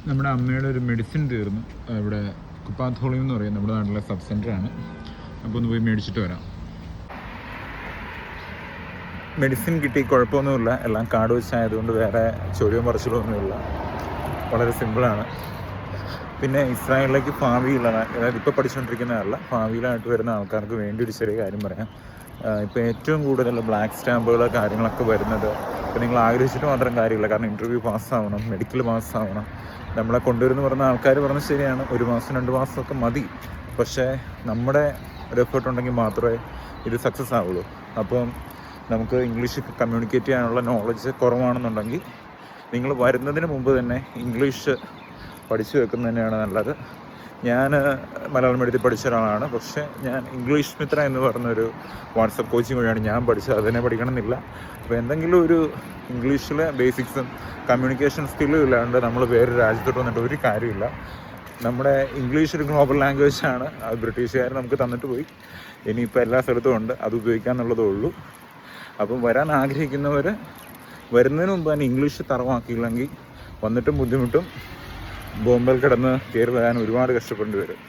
നമ്മുടെ അമ്മയുടെ ഒരു മെഡിസിൻ തീർന്നു. ഇവിടെ കുപ്പാത്തോളിയം എന്ന് പറയും, നമ്മുടെ നാട്ടിലെ സബ് സെൻ്ററാണ്. അപ്പോൾ ഒന്ന് പോയി മേടിച്ചിട്ട് വരാം. മെഡിസിൻ കിട്ടി, കുഴപ്പമൊന്നുമില്ല. എല്ലാം കാർഡ് വെച്ചായതുകൊണ്ട് വേറെ ചൊടിയോ മറിച്ചിലൊന്നുമില്ല. വളരെ സിമ്പിളാണ്. പിന്നെ ഇസ്രായേലിലേക്ക് ഭാവിയിലാണ്, അതായത് ഇപ്പോൾ പഠിച്ചുകൊണ്ടിരിക്കുന്നതല്ല, ഭാവിയിലായിട്ട് വരുന്ന ആൾക്കാർക്ക് വേണ്ടി ഒരു ചെറിയ കാര്യം പറയാം. ഇപ്പോൾ ഏറ്റവും കൂടുതൽ ബ്ലാക്ക് സ്റ്റാമ്പുകൾ കാര്യങ്ങളൊക്കെ വരുന്നത് ഇപ്പോൾ നിങ്ങൾ ആഗ്രഹിച്ചിട്ട് മാത്രം കാര്യമില്ല. കാരണം ഇൻ്റർവ്യൂ പാസ്സാവണം, മെഡിക്കൽ പാസ്സാവണം. നമ്മളെ കൊണ്ടുവരുമെന്ന് പറഞ്ഞ ആൾക്കാർ പറഞ്ഞത് ശരിയാണ്, 1 മാസം 2 മാസമൊക്കെ മതി. പക്ഷേ നമ്മുടെ ഒരു എഫേർട്ട് ഉണ്ടെങ്കിൽ മാത്രമേ ഇത് സക്സസ് ആവുള്ളൂ. അപ്പം നമുക്ക് ഇംഗ്ലീഷ് കമ്മ്യൂണിക്കേറ്റ് ചെയ്യാനുള്ള നോളജ് കുറവാണെന്നുണ്ടെങ്കിൽ നിങ്ങൾ വരുന്നതിന് മുമ്പ് തന്നെ ഇംഗ്ലീഷ് പഠിച്ചു വെക്കുന്നത് തന്നെയാണ് നല്ലത്. ഞാൻ മലയാളം മീഡിയത്തിൽ പഠിച്ച ഒരാളാണ്. പക്ഷേ ഞാൻ ഇംഗ്ലീഷ് മിത്ര എന്ന് പറഞ്ഞൊരു വാട്സപ്പ് കോച്ചിങ് വഴിയാണ് ഞാൻ പഠിച്ചത്. അതിനെ പഠിക്കണമെന്നില്ല. അപ്പോൾ എന്തെങ്കിലും ഒരു ഇംഗ്ലീഷിലെ ബേസിക്സും കമ്മ്യൂണിക്കേഷൻ സ്കില്ലും ഇല്ലാണ്ട് നമ്മൾ വേറൊരു രാജ്യത്തോട്ട് വന്നിട്ട് ഒരു കാര്യമില്ല. നമ്മുടെ ഇംഗ്ലീഷ് ഒരു ഗ്ലോബൽ ലാംഗ്വേജാണ്. അത് ബ്രിട്ടീഷുകാർ നമുക്ക് തന്നിട്ട് പോയി. ഇനിയിപ്പോൾ എല്ലാ സ്ഥലത്തും ഉണ്ട്, അത് ഉപയോഗിക്കാമെന്നുള്ളതേ ഉള്ളൂ. അപ്പം വരാൻ ആഗ്രഹിക്കുന്നവർ വരുന്നതിന് മുമ്പ് തന്നെ ഇംഗ്ലീഷ് തറവാക്കിയില്ലെങ്കിൽ വന്നിട്ടും ബുദ്ധിമുട്ടും. ബോംബെയിൽ കിടന്ന് കയറി വരാൻ ഒരുപാട് കഷ്ടപ്പെടേണ്ടി വരും.